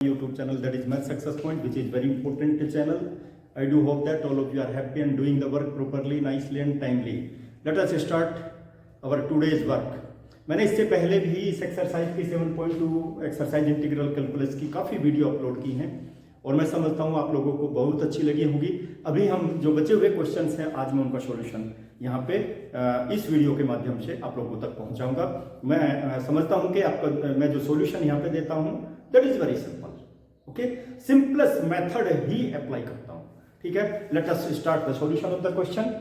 YouTube channel, that is Math Success Point, which is very important channel. I do hope that all of you are happy and doing the work properly, nicely and timely. Let us start our today's work. मैंने इससे पहले भी इस exercise की 7.2 exercise integral calculus की काफ़ी video upload की हैं और मैं समझता हूँ आप लोगों को बहुत अच्छी लगी होगी। अभी हम जो बचे हुए क्वेश्चंस हैं आज मैं उनका सॉल्यूशन यहाँ पे इस वीडियो के माध्यम से आप लोगों तक पहुँचाऊँगा। मैं समझता हूँ कि आपका मैं जो सॉल्यूशन यहाँ पे देता हूँ that is very simple. Okay, simplest method he apply करता हूँ। ठीक है, late us start the solution of the question.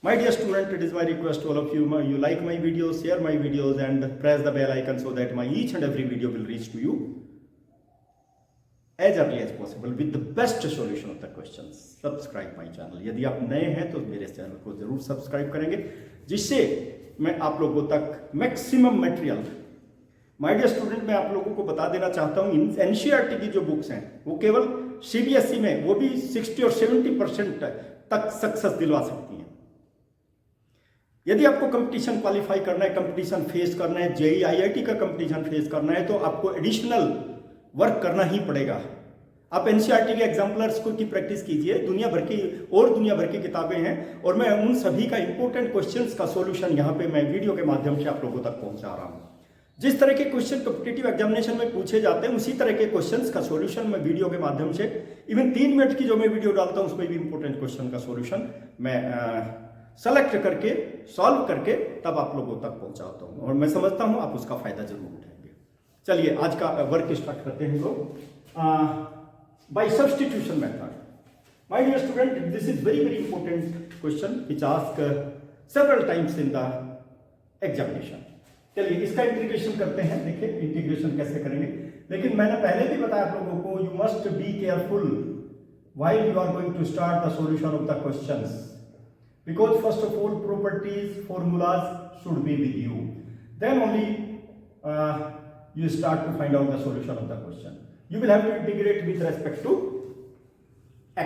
My dear student, it is my request to all of you, you like my videos, share my videos and press the bell icon so that my each and every video will reach to you as early as possible with the best solution of the questions. Subscribe my channel. यदि आप नए हैं तो मेरे channel को जरूर subscribe करेंगे जिससे मैं आप लोगों तक maximum material, my dear student, मैं आप लोगों को बता देना चाहता हूँ एनसीईआरटी की जो बुक्स हैं वो केवल सीबीएसई में वो भी 60 और 70% तक सक्सेस दिलवा सकती हैं। यदि आपको कंपटीशन क्वालिफाई करना है, कंपटीशन फेस करना है, जेई आईआईटी का कंपटीशन फेस करना है तो आपको एडिशनल वर्क करना ही पड़ेगा। आप एनसीईआरटी के एग्जाम्पलर्स को की प्रैक्टिस कीजिए, दुनिया भर की किताबें हैं और मैं उन सभी का इंपॉर्टेंट क्वेश्चंस का सॉल्यूशन यहाँ पे मैं वीडियो के माध्यम से आप लोगों तक पहुँचा रहा हूँ। जिस तरह के क्वेश्चन कॉम्पिटिटिव एग्जामिनेशन में पूछे जाते हैं उसी तरह के क्वेश्चंस का सॉल्यूशन मैं वीडियो के माध्यम से, इवन 3 मिनट की जो मैं वीडियो डालता हूँ उसमें भी इंपॉर्टेंट क्वेश्चन का सॉल्यूशन मैं सेलेक्ट करके सॉल्व करके तब आप लोगों तक पहुंचाता हूं और मैं समझता हूं आप उसका फायदा जरूर उठाएंगे। चलिए आज का वर्क स्टार्ट करते हैं लोग by substitution method. My dear student, this is very very important question which ask several times in the examination. चलिए इसका इंटीग्रेशन करते हैं। देखिए इंटीग्रेशन कैसे करेंगे, लेकिन मैंने पहले भी बताया आप लोगों को you must be careful while you are going to start the solution of the questions, because first of all properties formulas should be with you, then only you start to find out the solution of the question. You will have to integrate with respect to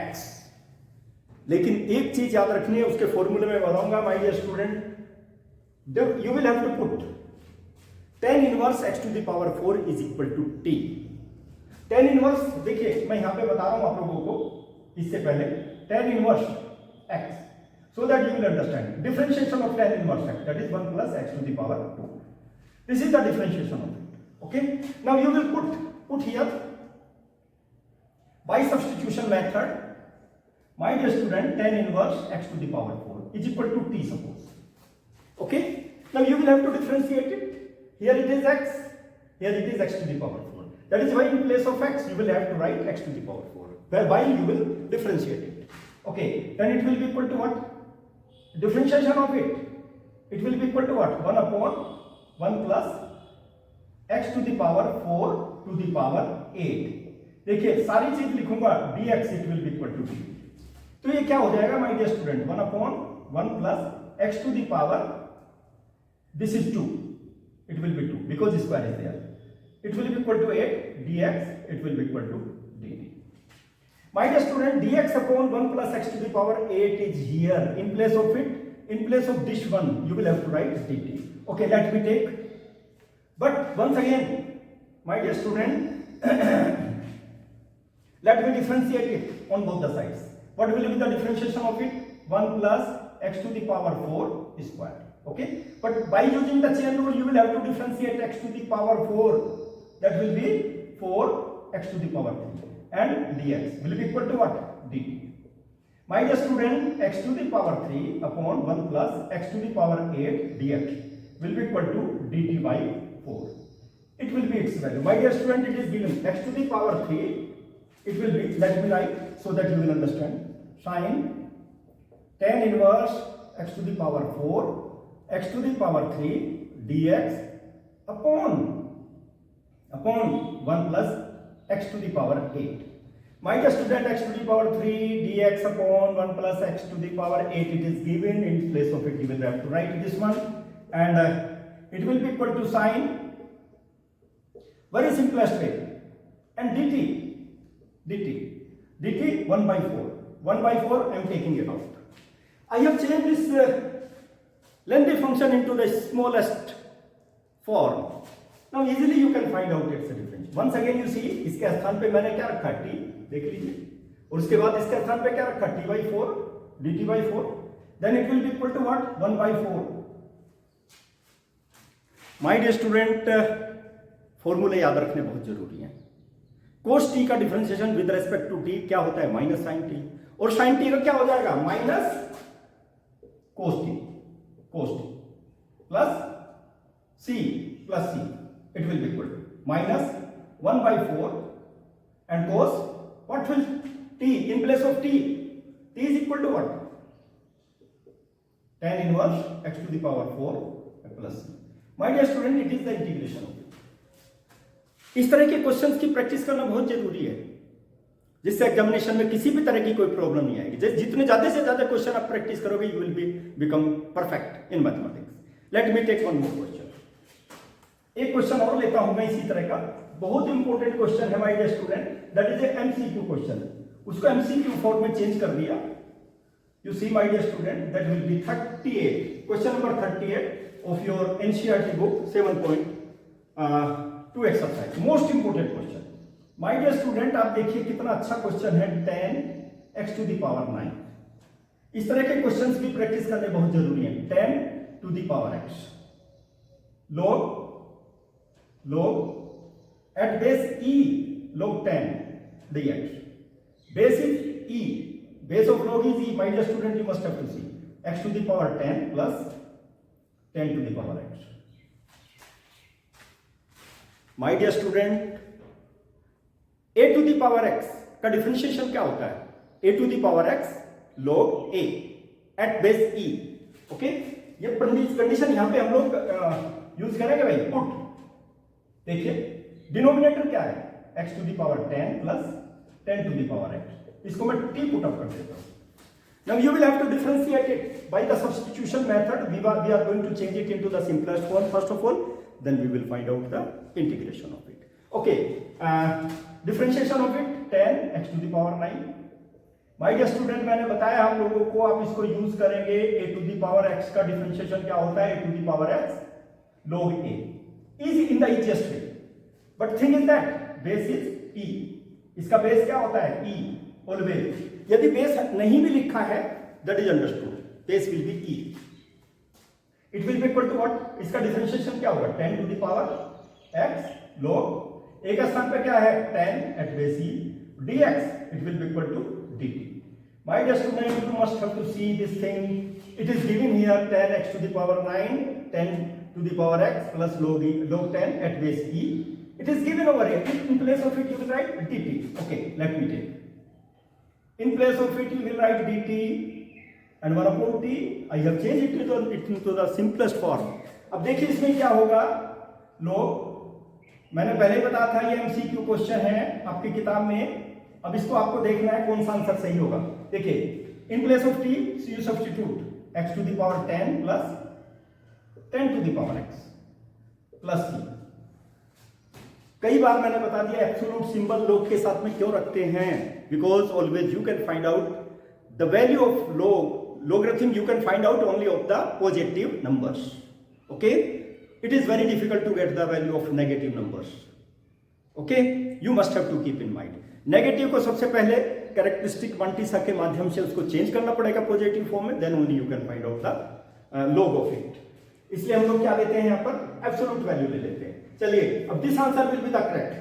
x, लेकिन एक चीज याद रखनी है, उसके फॉर्मूले में बताऊंगा my dear student. you will have to put tan inverse x to the power 4 is equal to t. tan inverse देखिए मैं यहां पे बता रहा हूं आप लोगों को इससे पहले tan inverse x, so that you will understand differentiation of tan inverse x, that is 1 plus x to the power 2. This is the differentiation of it. Okay, now you will put here by substitution method, my dear student, tan inverse x to the power 4 is equal to t suppose. Okay, now you will have to differentiate it. Here it is x, here it is x to the power 4. That is why in place of x you will have to write x to the power 4 whereby you will differentiate it. Okay, then it will be equal to what? Differentiation of it will be equal to what? 1 upon 1 plus x to the power 4 to the power 8. देखिए सारी चीज लिखूंगा dx it will be equal to d. तो ये क्या हो जाएगा my dear student? 1 upon 1 plus x to the power, this is 2, it will be 2 because square is there. It will be equal to 8 dx, it will be equal to dt. My dear student, dx upon 1 plus x to the power 8 is here. In place of it, in place of this one, you will have to write dt. Okay, let me take. But once again, my dear student, let me differentiate it on both the sides. What will be the differentiation of it? 1 plus x to the power 4 square. Okay, but by using the chain rule, you will have to differentiate x to the power 4. That will be 4x to the power 3. And dx will be equal to what? dt. My dear student, x to the power 3 upon 1 plus x to the power 8 dx will be equal to dt by 4. It will be its value. My dear student, it is given x to the power 3, it will be, let me write so that you will understand, sin tan inverse x to the power 4 x to the power 3 dx upon 1 plus x to the power 8. My dear student, x to the power 3 dx upon 1 plus x to the power 8, it is given. In place of it you will have to write this one and it will be equal to sin, very simplest way, and dt 1 by 4 I am taking it out. I have changed this lengthy function into the smallest form. Now easily you can find out it's difference. Once again you see, इसके स्थान पे मैंने क्या रखा है, T, देख लीजिए, और उसके बाद इसके स्थान पे क्या रखा, t/4 dt/4, then it will be equal to what, 1/4। My dear student, फॉर्मूले याद रखने बहुत जरूरी है। cos t का differentiation with respect to t क्या होता है, माइनस साइन t, और साइन t का क्या हो जाएगा, minus cos t plus c plus c, it will be equal to minus 1/4 and cos what will t in place of t is equal to what, tan inverse x to the power 4 plus c। My dear student, it is the integration of it। इस तरह के questions की practice करना बहुत जरूरी है, जिससे examination में किसी भी तरह की कोई प्रॉब्लम नहीं आएगी। जितने ज्यादा से ज्यादा क्वेश्चन आप प्रैक्टिस करोगे, you will be become perfect in mathematics. Let me take one more question. एक क्वेश्चन और लेता हूं मैं इसी तरह का, बहुत इंपॉर्टेंट क्वेश्चन है my dear student, that is a MCQ question. उसको एमसीक्यू फॉर्म में चेंज कर दिया। You see my dear student, that will be 38, question number 38 of your NCERT book 7.2 exercise, most important question. My dear student, आप देखिए कितना अच्छा question है, tan x to the power 9। इस तरह के क्वेश्चंस की प्रैक्टिस करने बहुत जरूरी है। tan to the power x, log at base e log 10 dx, base is e, base of log is e, my dear student, you must have to see x to the power 10 plus 10 to the power x। my dear student, a to the power x का differentiation क्या होता है, a to the power x log a at base e। Okay, ये condition यहां पे हम लोग use करेंगे भाई, पुट। देखिए डिनोमिनेटर क्या है, x to the power 10 plus 10 to the power x, इसको मैं t पुट अप कर देता हूं। Now you will have to differentiate it by the substitution method। we are going to change it into the simplest form first of all, then we will find out the integration of it। okay, differentiation of it, 10 x to the power 9। my dear student, मैंने बताया हम लोगों को, आप इसको use करेंगे, a to the power x का differentiation क्या होता है, a to the power x log a is in the easiest way, but thing is that base is e, इसका बेस क्या होता है, e always। यदि बेस नहीं भी लिखा है, that is understood, base will be e, it will be equal to what, इसका डिफरेंशिएशन क्या होगा, 10 to the power x log a का स्थान पे क्या है, 10 at base e dx, it will be equal to dt। my dear student, you must have to see this thing, it is given here 10 x to the power 9 10 to the power x plus log 10 at base e, it is given over here, in place of it you will write dt। okay, let me take, in place of it you will write dt and 1 upon t, I have changed it into the simplest form। अब देखिए इसमें क्या होगा, log, मैंने पहले ही बताया था ये एमसीक्यू क्वेश्चन है आपकी किताब में। अब इसको आपको देखना है कौन सा आंसर सही होगा। देखिए, इन place of T U substitute x to the power 10 plus 10 to the power x plus c। कई बार मैंने बता दिया एब्सोल्यूट सिंबल log के साथ में क्यों रखते हैं, because always you can find out the value of logarithm, you can find out only of the positive numbers। okay, it is very difficult to get the value of negative numbers। okay, you must have to keep in mind, negative को सबसे पहले characteristic क्वांटिसा के माध्यम से उसको change करना पड़ेगा positive form में, then only you can find out the log of it. इसलिए हम लोग क्या लेते हैं, यहाँ पर एब्सोल्यूट वैल्यू ले लेते हैं। चलिए, अब this answer will be the correct.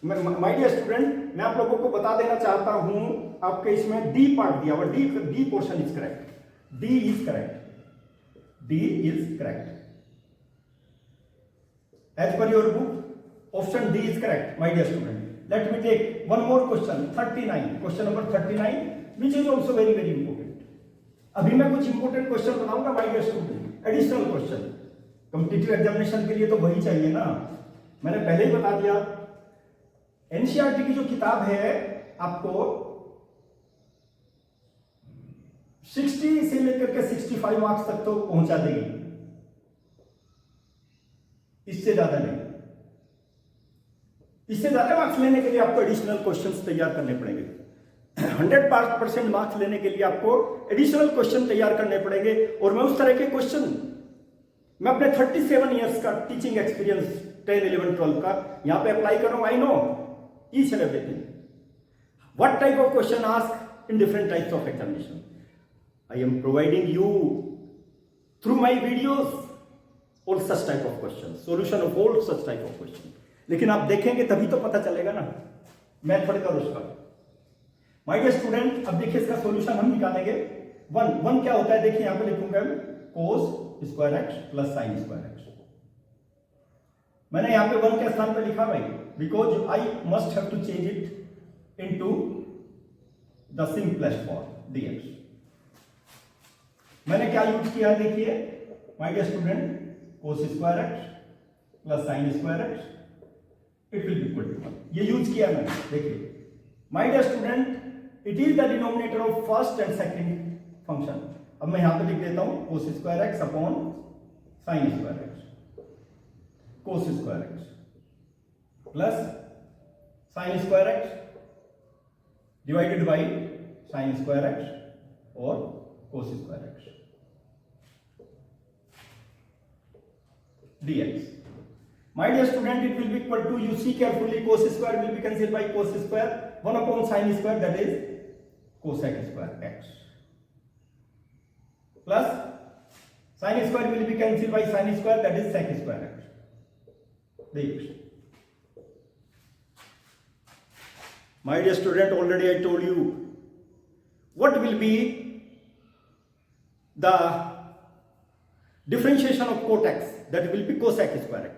My dear student, मैं आप लोगों को बता देना चाहता हूं, आपके इसमें डी पार्ट दिया हुआ, D portion is correct, D is correct, D is correct as per your book, option D is correct my dear student. Let me take one more question, 39, question number 39, which is also very very important। अभी मैं कुछ important question बनाऊंगा my dear student, additional question. Competitive examination के लिए तो वही चाहिए ना, मैंने पहले ही बता दिया। एनसीईआरटी की जो किताब है आपको 60 से लेकर के 65 मार्क्स तक तो पहुंचा देगी, इससे ज्यादा नहीं। इससे ज्यादा मार्क्स लेने के लिए आपको एडिशनल क्वेश्चंस तैयार करने पड़ेंगे। 100% मार्क्स लेने के लिए आपको एडिशनल क्वेश्चन तैयार करने पड़ेंगे, और मैं उस तरह के क्वेश्चन, मैं अपने 37 इयर्स का टीचिंग एक्सपीरियंस 10, 11, 12 का यहाँ पे अप्लाई करो, I know each and everything. What type of question asked in different types of examination? I am providing you through my videos all such type of questions, solution of all such type of questions. लेकिन आप देखेंगे तभी तो पता चलेगा ना method का उसका. माय डियर स्टूडेंट, अब देखिए इसका सॉल्यूशन हम निकालेंगे. वन क्या होता है, देखिए यहां पे लिखूंगा cos square x plus sine square x. मैंने यहां पे वन के स्थान पे लिखा भाई, because I must have to change it into the simplest form dx. मैंने क्या यूज किया है, देखिए my dear student, cos square x plus sine square x it will be equal to 1. ये यूज किया मैंने. देखिए my dear student, it is the denominator of first and second function. अब मैं यहां पे लिख देता हूं cos square x upon sine square x. cos square x plus sine square x divided by sine square x और cos square x dx. My dear student, it will be equal to, you see carefully, cos square will be cancelled by cos square, 1 upon sin square, that is cosec square x, plus sin square will be cancelled by sin square, that is sec square x dx. My dear student, already I told you what will be the differentiation of cot x, that will be cosec square x,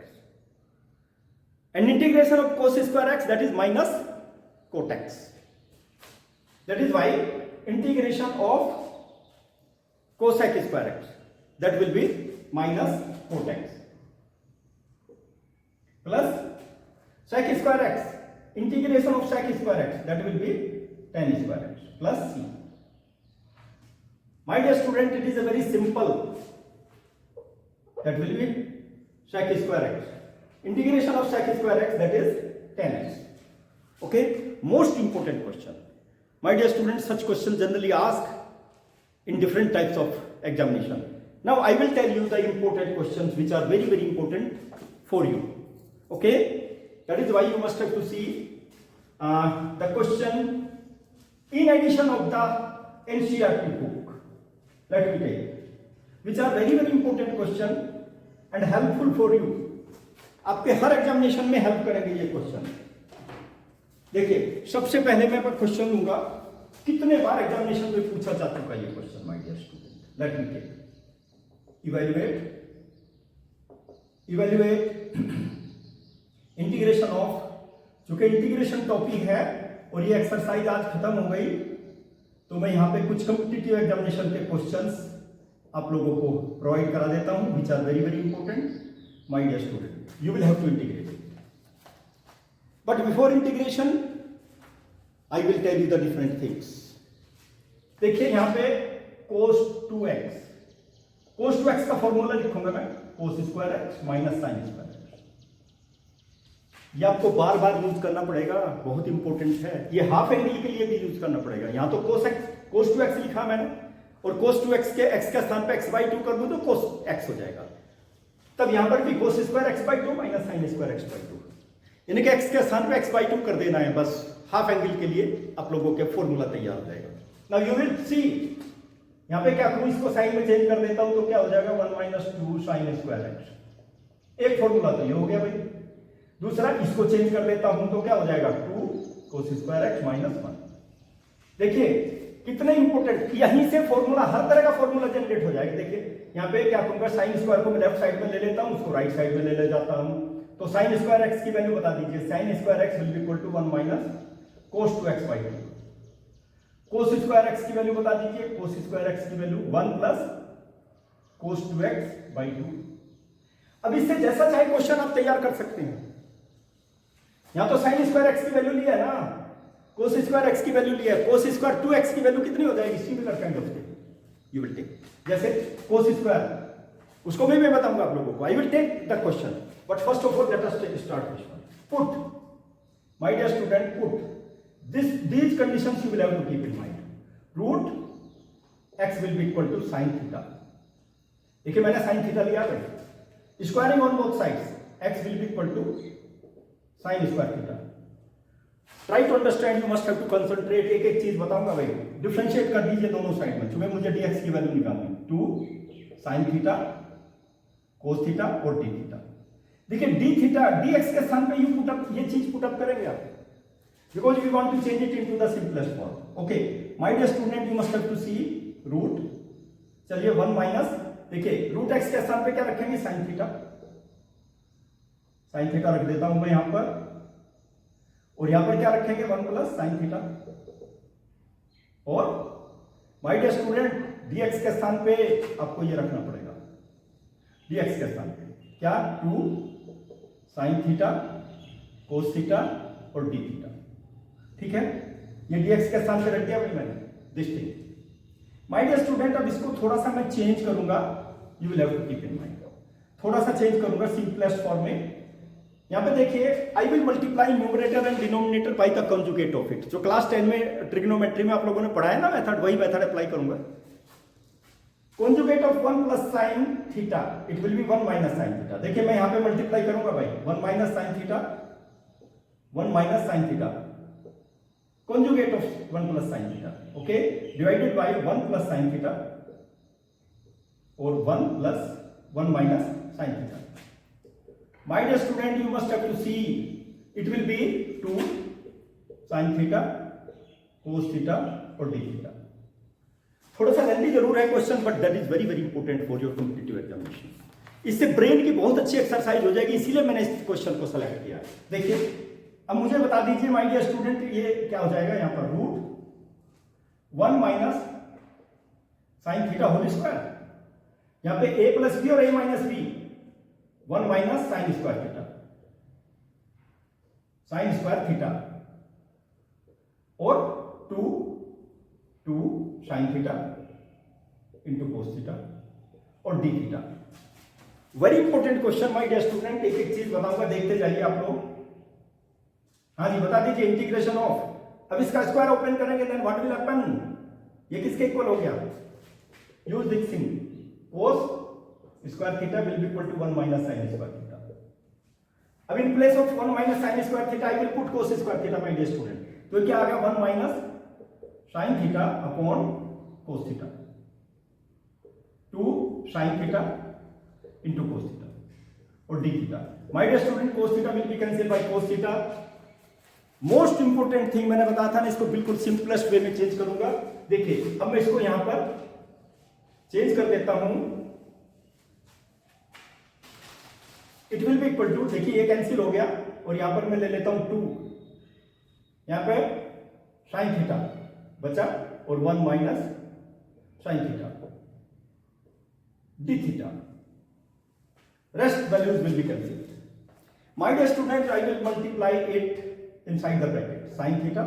and integration of cos square x, that is minus cot x. That is why integration of cosec square x, that will be minus cot x, plus sec square x, integration of sec square x, that will be tan square x plus c. My dear student, it is a very simple. That will be sec square x. Integration of sec square x, that is tan x. Okay, most important question. My dear students, such questions generally asked in different types of examination. Now I will tell you the important questions which are very, very important for you. Okay, that is why you must have to see the question in addition of the NCERT book. Let me tell you, which are very, very important question and helpful for you. आपके हर examination में help करेंगे ये question. देखिए सबसे पहले मैं question लूंगा, कितने बार एग्जामिनेशन में पूछा जा चुका ये question. My dear student, let me take evaluate integration of. चूंकि इंटीग्रेशन टॉपिक है और ये एक्सरसाइज आज खत्म हो गई, तो मैं यहाँ पे कुछ कॉम्पिटिटिव एग्जामिनेशन के क्वेश्चंस आप लोगों को प्रोवाइड करा देता हूं, which are very, very important. My dear student, you will have to integrate it. But before integration, I will tell you the different things. देखिए यहाँ पे cos 2x, cos 2x का फॉर्मूला लिखूंगा मैं, cos square x minus sine square x. ये आपको बार बार use करना पड़ेगा, बहुत इंपॉर्टेंट है. ये हाफ एंगल के लिए भी यूज करना पड़ेगा. यहाँ तो cos 2x लिखा मैंने, और cos 2x के x के स्थान पे x/2 कर दूं तो cos x हो जाएगा. तब यहां पर भी cos square x/2 minus sine square x/2, यानी कि x के स्थान पे x/2 कर देना है बस. हाफ एंगल के लिए आप लोगों के फॉर्मूला तैयार हो जाएगा. नाउ यू विल सी, यहां पे क्या करूं, इसको साइन में चेंज कर देता हूं तो क्या हो जाएगा 1 माइनस 2 साइन स्क्वायर एक्स. एक फॉर्मूला तो ये हो गया भाई. दूसरा इसको चेंज कर देता हूं तो क्या हो जाएगा 2 cos स्क्वायर एक्स माइनस 1. देखिए कितने इंपॉर्टेंट, यहीं से फॉर्मूला, हर तरह का फॉर्मूला जनरेट हो जाएगा. देखिए यहाँ पे क्या करूंगा, साइन स्क्वायर को मैं लेफ्ट साइड में ले लेता हूँ, उसको राइट साइड में ले जाता हूँ. तो साइन स्क्वायर एक्स की वैल्यू बता दीजिए. Sine square x will be equal to 1 minus cos 2x/2. cos square x की वैल्यू बता दीजिए. cos स्क्वायर एक्स की वैल्यू 1 प्लस cos 2x/2. अब इससे जैसा चाहे क्वेश्चन आप तैयार कर सकते हैं. यहां तो साइन स्क्वायर एक्स की वैल्यू लिया है ना, cos स्क्वायर एक्स की वैल्यू लिया है. cos स्क्वायर 2x की वैल्यू कितनी हो जाएगी, similar kind of thing you will take. जैसे cos स्क्वायर, उसको भी मैं बताऊंगा आप लोगों को. I will take the question, but first of all let us start this one. Put, my dear student, put these conditions you will have to keep in mind. Root x will be equal to sin theta. देखिए मैंने sin theta लिया है, squaring on both sides. x will be equal to sin square theta. Try to understand, you must have to concentrate. एक एक चीज बताऊंगा भाई, differentiate कर दीजिए दोनों साइड में। चूंकि मुझे dx की वैल्यू निकालनी, 2 sin थीटा cos थीटा और d थीटा। देखिए d थीटा dx के स्थान पे यू पुट अप, ये चीज पुट अप करेंगे आप, because we want to change it into the simplest form. Okay, my dear student, you must have to see root, चलिए 1 माइनस, देखिए रूट x के स्थान पे क्या रखेंगे, sin थीटा, sin थीटा रख देता हूं मैं यहां पर, और यहां पर क्या रखेंगे 1 प्लस sin थीटा, और माय डियर स्टूडेंट dx के स्थान पे आपको ये रखना पड़ेगा, dx के स्थान पे क्या 2 sin थीटा cos थीटा और d थीटा। ठीक है, ये dx के स्थान पे रख दिया भाई मैंने, this thing. My dear student, अब इसको थोड़ा सा मैं चेंज करूंगा, you will have to keep in mind, थोड़ा सा चेंज करूंगा सिंपलेस्ट फॉर्म में। यहां पे देखिए, आई will multiply numerator and denominator by the conjugate of it. जो क्लास 10 में ट्रिग्नोमेट्री में आप लोगों ने पढ़ा है ना मेथड, वही मेथड अप्लाई करूंगा। Conjugate of 1 plus sin theta, it will be 1 minus sin theta. देखिए मैं यहां पे मल्टीप्लाई करूंगा भाई, 1 minus sin theta, 1 minus sin theta, conjugate of 1 plus sin theta, okay, divided by 1 plus sin theta और 1 plus 1 minus sin theta. My dear student, you must have to see, it will be 2 sin theta cos theta और d theta। थोड़ा सा lengthy जरूर है question, but that is very very important for your competitive examination. इससे brain की बहुत अच्छी exercise हो जाएगी, इसीलिए मैंने इस क्वेश्चन को सेलेक्ट किया। देखिए अब मुझे बता दीजिए माय डियर स्टूडेंट, ये क्या हो जाएगा यहाँ पर, root 1 minus sin theta whole square, यहाँ पे a प्लस बी और a minus b, 1 minus sine square theta, sine square theta, और 2 sine theta into cos theta और d theta. Very important question my dear student, एक एक चीज बताऊंगा, देखते जाइए आप लोग। हाँ जी, बता दीजिए इंटीग्रेशन ऑफ, अब इसका स्क्वायर ओपन करेंगे, देन व्हाट विल हैपन, ये किसके इक्वल हो गया, use this thing, cos square theta will be equal to 1 minus sine square theta. अब in place of 1 minus sine square theta I will put cos square theta my dear student. तो क्या आ गया, 1 minus sine theta upon cos theta, 2 sine theta into cos theta और d theta. My dear student, cos theta will be cancel by cos theta. Most important thing मैंने बताया था ना, इसको बिल्कुल सिंपलेस्ट वे में चेंज करूंगा। देखिए अब मैं इसको यहां पर चेंज कर देता हूं, it will be equal to, देखिए ये कैंसिल हो गया, और यहां पर मैं ले लेता हूं 2, यहां पे साइन थीटा बचा और 1 minus sine theta d theta, rest values will be cancelled. My dear student, I will multiply it inside the bracket, sine theta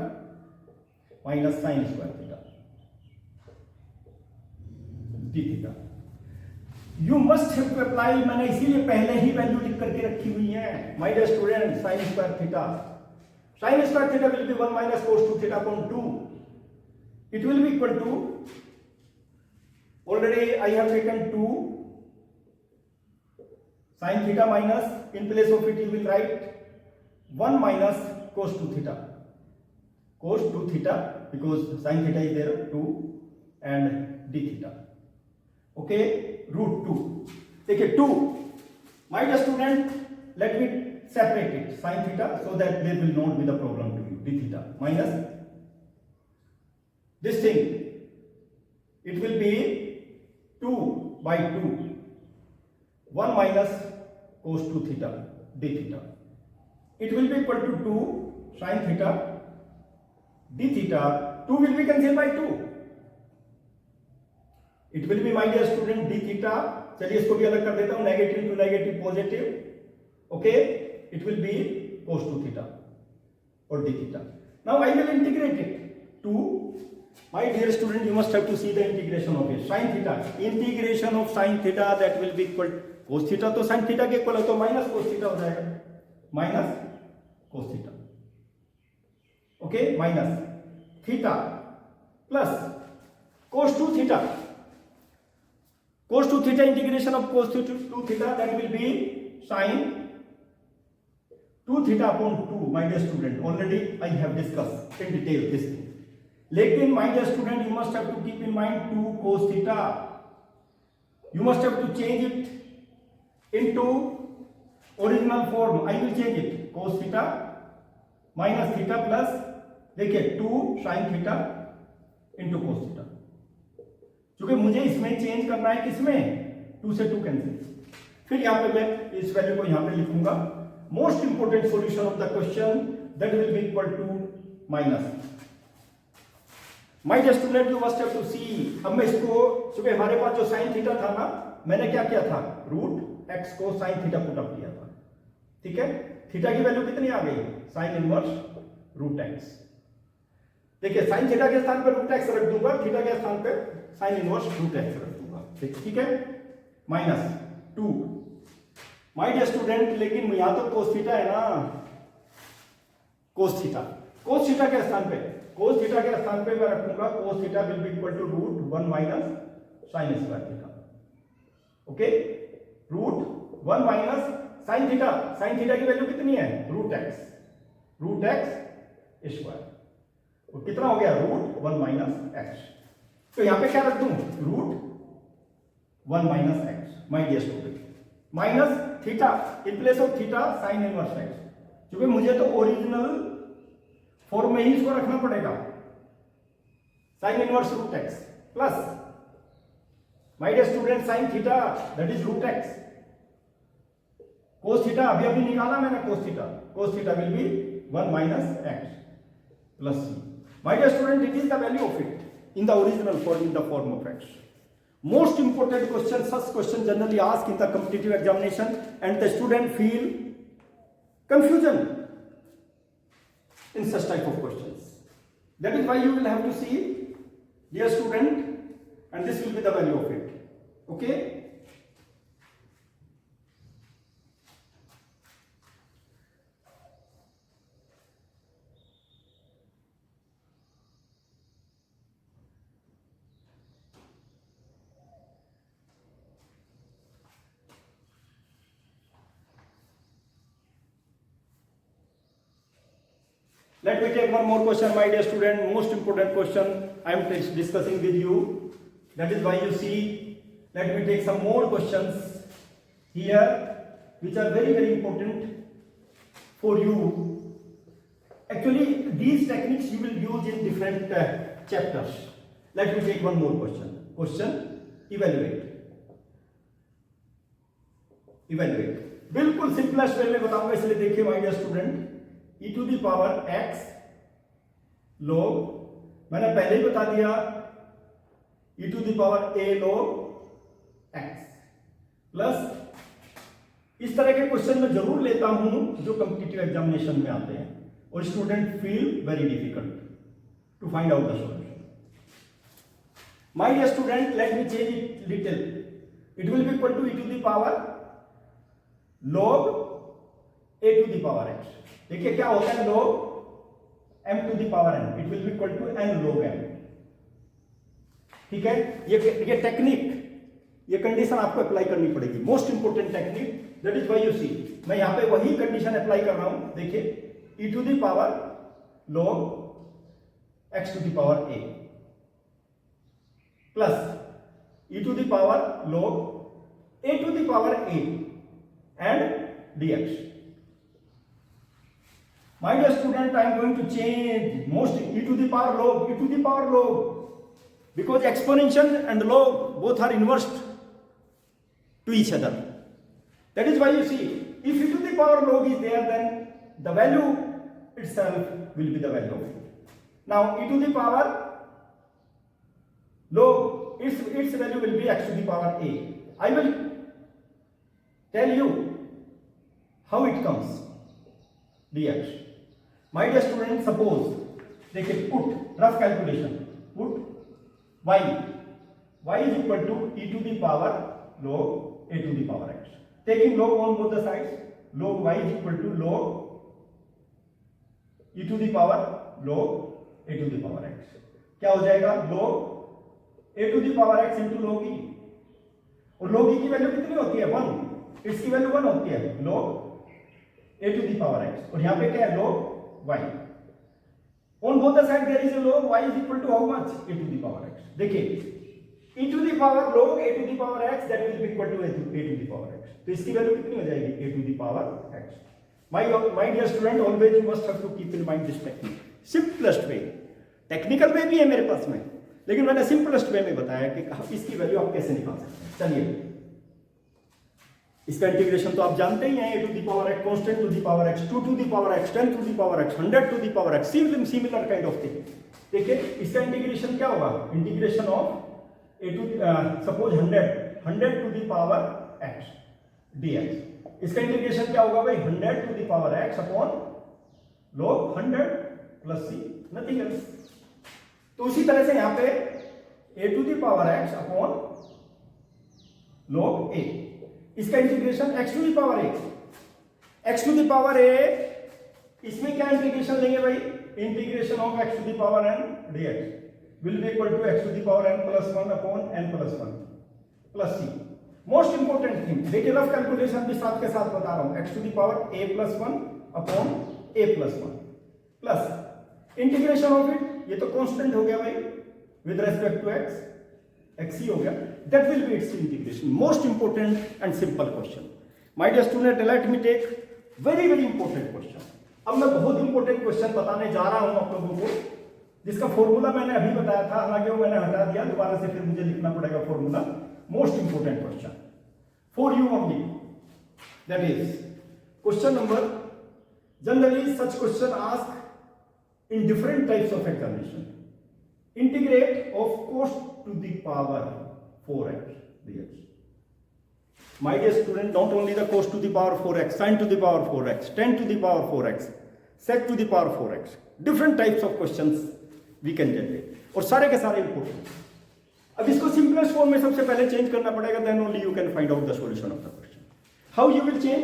minus sine square theta d theta. You must have to apply, मैंने इसीलिए पहले ही value लिख करके रखी हुई है my dear student. Sine square theta, sine square theta will be 1 minus cos 2 theta upon 2, it will be equal to, already I have taken 2 sine theta minus, in place of it you will write 1 minus cos 2 theta, cos 2 theta because sine theta is there 2 and d theta, okay, root 2। देखिए 2, my dear student, let me separate it, sine theta, so that there will not be the problem to you, d theta minus this thing, it will be 2 by 2, 1 minus cos 2 theta d theta, it will be equal to 2 sin theta d theta, 2 will be cancelled by 2, it will be my dear student d theta, चलिए इसको भी अलग कर देता हूं, negative to negative positive, okay, it will be cos 2 theta और d theta. Now I will integrate it to, my dear student, you must have to see the integration of it, sin theta, integration of sin theta, that will be equal cos theta, तो sin theta के equal है तो minus cos theta हो जाएगा, minus cos theta, okay, minus theta plus cos 2 theta, cos 2 theta integration of cos 2 theta, that will be sin 2 theta upon 2 my dear student, already I have discuss in detail this thing. लेकिन my dear student, you must have to keep in mind 2 cos theta. You must have to change it into original form. I will change it. Cos theta minus theta plus, देखिए 2 sin theta into cos theta. क्योंकि मुझे इसमें change करना है, किसमें? 2 से 2 cancel. फिर यहाँ पे मैं इस वैल्यू को यहाँ पे लिखूंगा. Most important solution of the question, that will be equal to minus. My dear student, you must have to see. अब मैं इसको, क्योंकि हमारे पास जो साइन थीटा था ना, मैंने क्या किया था, रूट एक्स को साइन थीटा पुट अप किया था. ठीक है, थीटा की वैल्यू कितनी आ गई, साइन इनवर्स रूट एक्स. देखिए साइन थीटा के स्थान पर रूट एक्स रख दूंगा, थीटा के स्थान पर साइन इनवर्स रूट एक्स रख दूंगा. ठीक है, माइनस 2. माय डियर स्टूडेंट, लेकिन यहां तो कोस थीटा है ना, कोस थीटा. कोस थीटा के स्थान पे, कोस थीटा के स्थान पे मैं रखूंगा cos theta will be equal to root 1 minus sine square theta. Okay, root 1 minus sine theta. Sine theta की वैल्यू कितनी है, रूट एक्स स्क्वायर. और कितना हो गया, रूट 1 माइनस एक्स. तो यहां पे क्या रख दूं, root 1 minus x. My dear student, minus theta in place of theta sine inverse x. क्योंकि मुझे तो ओरिजिनल फॉर्म में ही इसको रखना पड़ेगा, sine inverse root x plus, my dear student, sine theta that is root x. Cos theta अभी अभी निकाला मैंने, cos theta will be 1 minus x plus c. My dear student, it is the value of it in the original form, in the form of x. Most important question, such question generally asked in the competitive examination, and the student feel confusion in such type of questions. That is why you will have to see, dear student, and this will be the value of it. Okay? Let me take one more question, my dear student. Most important question I am discussing with you. That is why you see. Let me take some more questions here, which are very very important for you. Actually, these techniques you will use in different chapters. Let me take one more question. Question: evaluate. Evaluate. बिल्कुल simplest way में बताऊंगा, इसलिए देखिए my dear student. e to the power x log, मैंने पहले ही बता दिया, e to the power a log x plus इस तरह के क्वेश्चन मैं जरूर लेता हूं जो कॉम्पिटिटिव एग्जामिनेशन में आते हैं और student feel very difficult to find out the solution. My dear student, let me change it little. It will be equal to e to the power log a to the power x. देखिए क्या होता है, log m to the power n, it will be equal to n log m. ठीक है, ये technique, ये condition आपको apply करनी पड़ेगी. Most important technique. That is why you see, मैं यहां पे वही कंडीशन अप्लाई कर रहा हूं. देखिए, e to the power log x to the power a plus e to the power log a to the power a and dx. My dear student, I am going to change most e to the power log, because exponential and log both are inverse to each other. That is why you see, if e to the power log is there, then the value itself will be the value of it. Now e to the power log, its value will be x to the power a. I will tell you how it comes, dx. My dear student, suppose, देखिए, put rough calculation, put y is equal to e to the power log a to the power x. Taking log on both the sides, log y is equal to log e to the power log a to the power x. क्या हो जाएगा, log a to the power x into log e. और log e की value कितनी होती है, 1. इसकी value 1 होती है. log a to the power x, और यहाँ पे क्या है log y. On both the side there is a log y is equal to how much? A to the power x. देखिए e to the power log a to the power x, that will be equal to a to the power x. तो इसकी value कितनी हो जाएगी? a to the power x. My dear student, always you must have to keep in mind this technique. Simplest way. Technical way भी है मेरे पास में, लेकिन मैंने सिंपलेस्ट वे में बताया कि इसकी वैल्यू आप कैसे निकाल सकते हैं. चलिए इसका इंटीग्रेशन तो आप जानते ही हैं. a to the power x, constant to the power x, 2 to the power x, 10 to the power x, 100 to the power x, similar kind of thing. देखिए इसका इंटीग्रेशन क्या होगा? Integration of a to suppose 100 to the power x dx. इसका integration क्या होगा भाई? 100 to the power x upon log 100 plus c, nothing else. तो उसी तरह से यहां पे a to the power x upon log a, इसका integration x to the power a, x to the power a, इसमें क्या इंटीग्रेशन लेंगे भाई? Integration of x to the power n dx will be equal to x to the power n plus 1 upon n plus 1 plus c. Most important thing, देखिए rough calculation भी साथ के साथ बता रहा हूं. x to the power a plus 1 upon a plus 1 plus integration of it, ये तो कांस्टेंट हो गया भाई with respect to x, x ही हो गया. That will be its integration. Most important and simple question. My dear student, let me take very important question. अब मैं बहुत इंपोर्टेंट क्वेश्चन बताने जा रहा हूं आप लोगों को, जिसका फॉर्मूला मैंने अभी बताया था, हालांकि वो मैंने हटा दिया, दोबारा से फिर मुझे लिखना पड़ेगा formula. Most important question for you only, that is question number. Generally such question ask in different types of examination. Integrate of cos to the power 4x dx. My dear student, not only the cos to the power 4x, sin to the power 4x, tan to the power 4x, sec to the power 4x, different types of questions we can generate, और सारे के सारे important. अब इसको simplest form में सबसे पहले change करना पड़ेगा, then only you can find out the solution of the question. How you will change?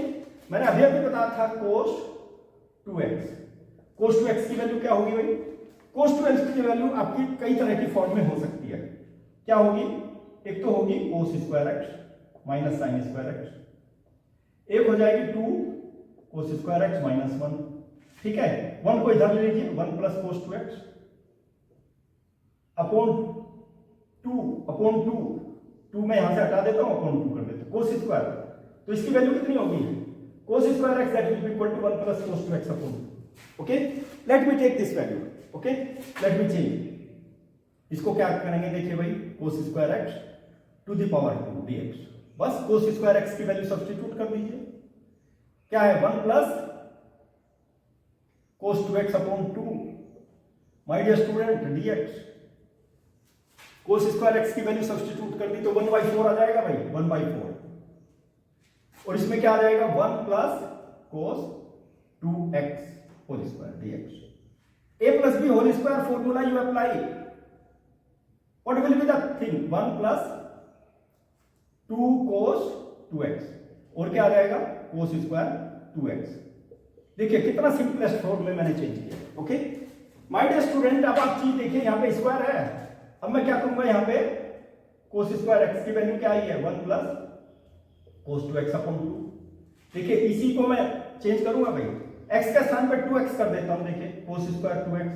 मैंने अभी बताया था cos 2x. cos 2x की वैल्यू क्या होगी भाई? cos 2x की वैल्यू आपकी कई तरह की फॉर्म में हो सकती है. क्या होगी? एक तो होगी cos square x minus sin square x, एक हो जाएगी 2 cos स्क्वायर x माइनस 1. ठीक है, 1 को इधर ले लीजिए, 1 प्लस cos 2x अपॉन 2 मैं यहां से हटा देता हूं, अपॉन 2 कर देता हूं, cos स्क्वायर. तो इसकी वैल्यू कितनी होगी? cos square x that will be equal to 1 plus cos 2x upon 2. Okay, let me take this value. Okay, let me change. इसको क्या करेंगे? देखिए भाई, cos square x to the power 2 dx. बस cos स्क्वायर x की value substitute कर दीजिए. क्या है? 1 plus cos 2x upon 2. My dear student, dx. cos square x की वैल्यू सब्स्टिट्यूट कर दी तो 1/4 आ जाएगा भाई, 1/4. और इसमें क्या आ जाएगा? 1 plus cos 2x whole square dx. a plus b whole square formula you apply. What will be the thing? 1 plus 2 cos 2x, और क्या आ जाएगा? cos square 2x. देखिए कितना सिंपलेस्ट फॉर्म में मैंने चेंज किया. ओके माय डियर स्टूडेंट, अब आप चीज देखिए, यहाँ पे स्क्वायर है. अब मैं क्या करूंगा? यहाँ पे cos स्क्वायर x की वैल्यू क्या आई है? 1 प्लस cos 2x अपॉन 2. देखिए इसी को मैं चेंज करूंगा भाई, x के स्थान पर 2x कर देता हूं. देखिए cos स्क्वायर 2x,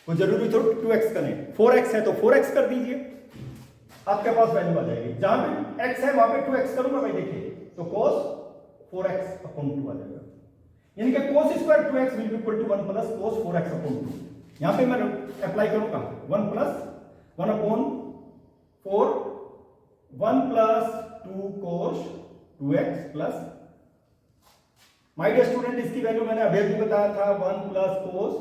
वो जरूरी थोड़ा 2x करें. 4x है तो 4x कर दीजिए, आपके पास वैल्यू आ जाएगी. जहां पे x है वहां पे 2x करूंगा भाई, देखिए तो cos 4x अपॉन 2 आ जाएगा. यानी कि cos square 2x will be equal to 1 plus cos 4x upon 2. यहां पे मैं अप्लाई करूंगा 1 plus 1 upon 4, 1 plus 2 cos 2x plus, my dear student, इसकी वैल्यू मैंने अभी भी बताया था, 1 प्लस cos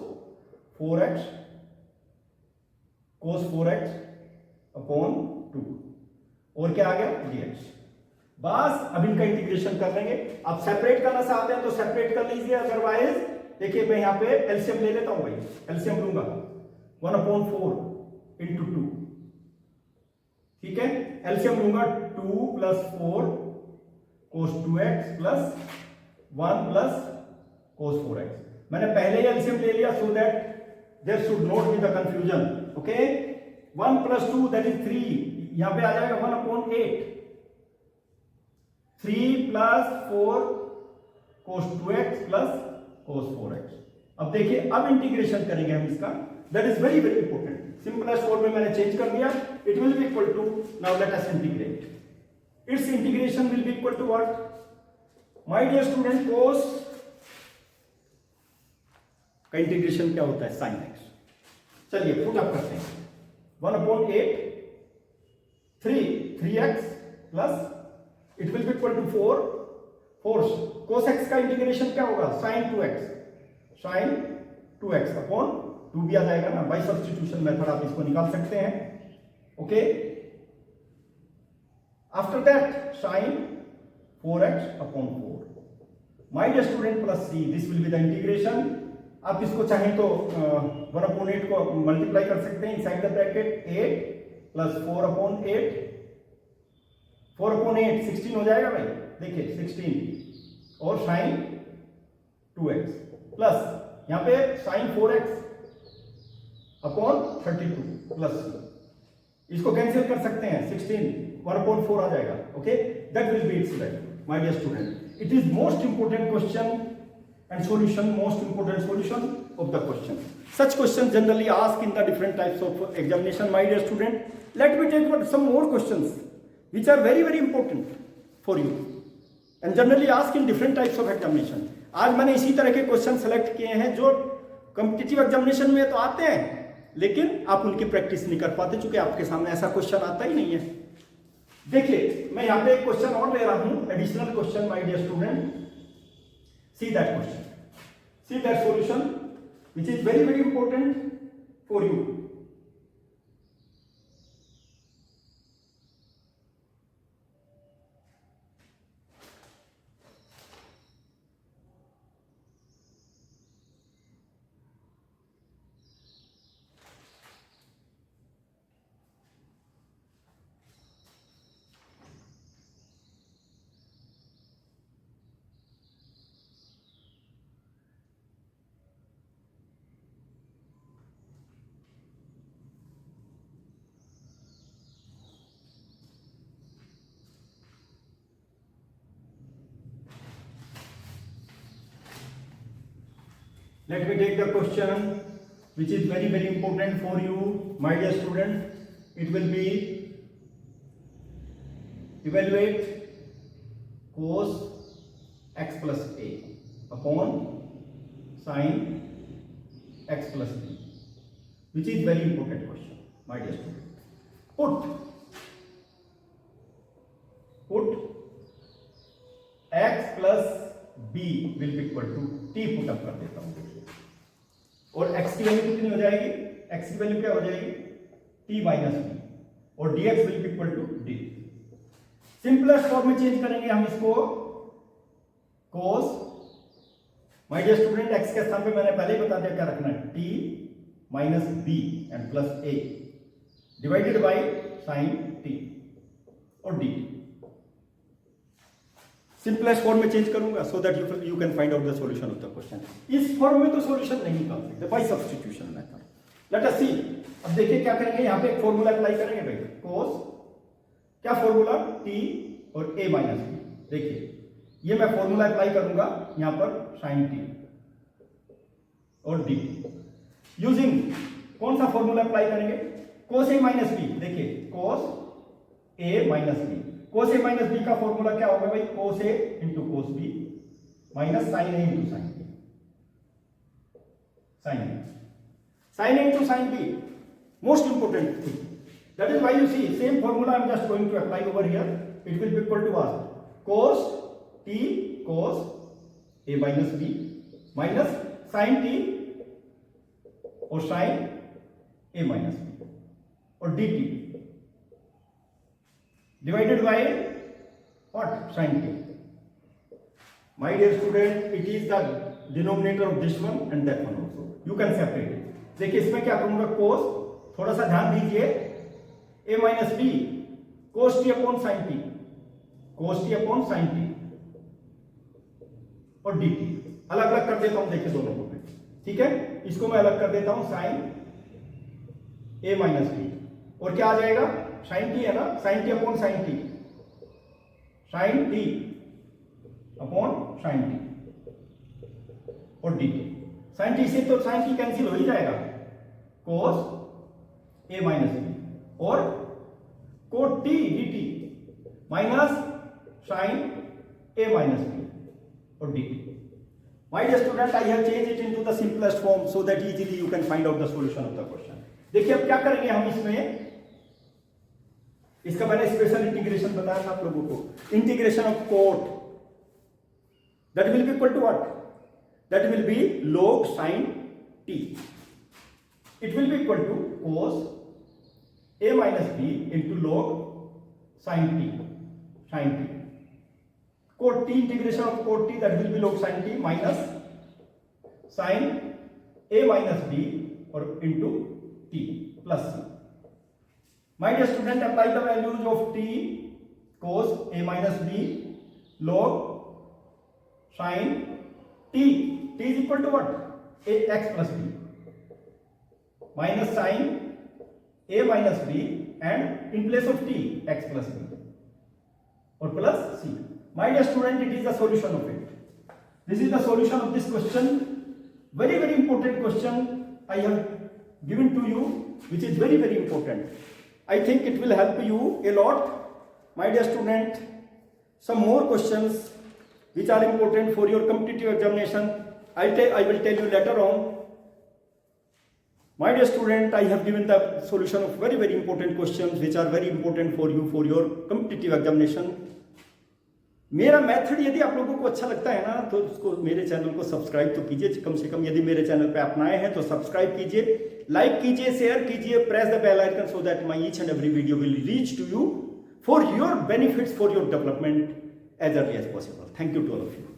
4x अपॉन 2, और क्या आ गया? dx. बस अब इनका इंटीग्रेशन कर लेंगे. आप सेपरेट करना चाहते हैं तो सेपरेट कर लीजिए, अदरवाइज देखिए मैं यहां पे एलसीएम ले लेता हूं भाई. एलसीएम लूंगा 1 अपॉन 4 इंटू 2. ठीक है, एलसीएम लूंगा 2 plus 4 cos 2x plus 1 plus cos 4x. मैंने पहले ही एलसीएम ले लिया so that there should not be the confusion. Okay, 1 plus 2 that is 3. यहां पे आ जाएगा 1 upon 8. 3 plus 4 cos 2x plus cos 4x। अब देखिए, अब इंटीग्रेशन करेंगे हम इसका, that is very very important. Simplest form में मैंने चेंज कर दिया, it will be equal to, now let us integrate. Its integration will be equal to what my dear student, cos का इंटीग्रेशन क्या होता है, sin x। चलिए put up करते हैं, 1/8 3x plus it will be equal to 4 cos x का integration क्या होगा, sin 2x अपॉन 2 भी आ जाएगा ना, बाय सब्स्टिट्यूशन मेथड आप इसको निकाल सकते हैं। Okay, after that sin 4x अपॉन 4 my dear student plus c, this will be the integration. आप इसको चाहें तो 1/8 को मल्टीप्लाई कर सकते हैं इनसाइड द ब्रैकेट, 8 प्लस 4/8, 4/8 16 हो जाएगा भाई, देखिए 16 और sin 2x प्लस यहां पे sin 4x अपॉन 32 प्लस, इसको कैंसिल कर सकते हैं, 16 1/4 आ जाएगा। Okay, that will be its value my dear student. It is most important question and solution, most important solution of the question. Such questions generally asked in the different types of examination, my dear student. Let me take some more questions which are very very important for you and generally asked in different types of examination. आज मैंने इसी तरह के question select किए हैं जो competitive examination में तो आते हैं, लेकिन आप उनकी प्रैक्टिस नहीं कर पाते, चूंकि आपके सामने ऐसा क्वेश्चन आता ही नहीं है। देखिए, मैं यहाँ पे एक क्वेश्चन और ले रहा हूं, additional question my dear student. See that question, see that solution which is very very important for you. Let me take the question which is very very important for you, my dear student. It will be evaluate cos x plus a upon sin x plus b, which is very important question, my dear student. Put x plus b will be equal to t, put up कर देता हूं, और x की value कितनी हो जाएगी, x की value क्या हो जाएगी, t माइनस b, और dx will be equal to d। Simplest form में चेंज करेंगे हम इसको, cos, my dear student x के स्थान पे मैंने पहले ही बता दिया क्या रखना है, t minus b and plus a divided by sin t और dt। सिंपलेस्ट फॉर्म में चेंज करूंगा so that you can find out the solution of the question. इस फॉर्म में तो सॉल्यूशन नहीं निकाल सकते by substitution method. Let us see, अब देखिए क्या करेंगे, यहां पे एक फॉर्मूला अप्लाई करेंगे भाई, cos, क्या फॉर्मूला, t और a माइनस b। देखिए ये मैं फॉर्मूला अप्लाई करूंगा यहां पर sin t और dt। यूजिंग कौन सा फॉर्मूला अप्लाई करेंगे, cos a माइनस b। देखिए cos a minus b, cos a minus b का फॉर्मूला क्या होगा भाई, cos a into cos b minus sin a into sin b, sin a into sin b, most important thing. That is why you see same formula I am just going to apply over here, it will be equal to what, cos t cos a minus b minus sin t और sin a minus b और dt divided by what, sin t. My dear student, it is the denominator of this one and that one also. You can separate it. देखिए इसमें क्या करूंगा, cos, थोड़ा सा ध्यान दीजिए, a minus b cos t upon sin t, cos t upon sin t और dt अलग अलग कर देता हूं, देखिए दोनों को, ठीक है। इसको मैं अलग कर देता हूं, sin a माइनस b, और क्या आ जाएगा, sin t है ना, sin t upon sin t, sin t upon sin t और dt। sin t से तो sin t कैंसिल हो ही जाएगा, cos a माइनस b और cot t dt minus sin a minus b और dt। My dear student, I have changed it into the simplest form so that easily you can find out the solution of the question. देखिए अब क्या करेंगे हम इसमें, इसका मैंने special integration बताया था आप लोगों को, integration of cot, that will be equal to what, that will be log sin t, it will be equal to cos a minus b into log sin t, sin t, cot t, integration of cot t, that will be log sin t minus sin a minus b or into t plus c. My dear student, apply the values of t cos a minus b log sin t. T is equal to what? A x plus b minus sin a minus b and in place of t x plus b or plus c. My dear student, it is the solution of it. This is the solution of this question. Very very important question I have given to you, which is very very important. I think it will help you a lot. My dear student, some more questions which are important for your competitive examination, I will tell you later on. My dear student, I have given the solution of very very important questions which are very important for you for your competitive examination. मेरा method यदि आप लोगों को अच्छा लगता है ना, तो उसको मेरे चैनल को सब्सक्राइब तो कीजिए, कम से कम यदि मेरे चैनल पे आप नए हैं तो सब्सक्राइब कीजिए, लाइक कीजिए, शेयर कीजिए, press the bell icon so that my each and every video will reach to you for your benefits, for your development as early as possible. Thank you to all of you.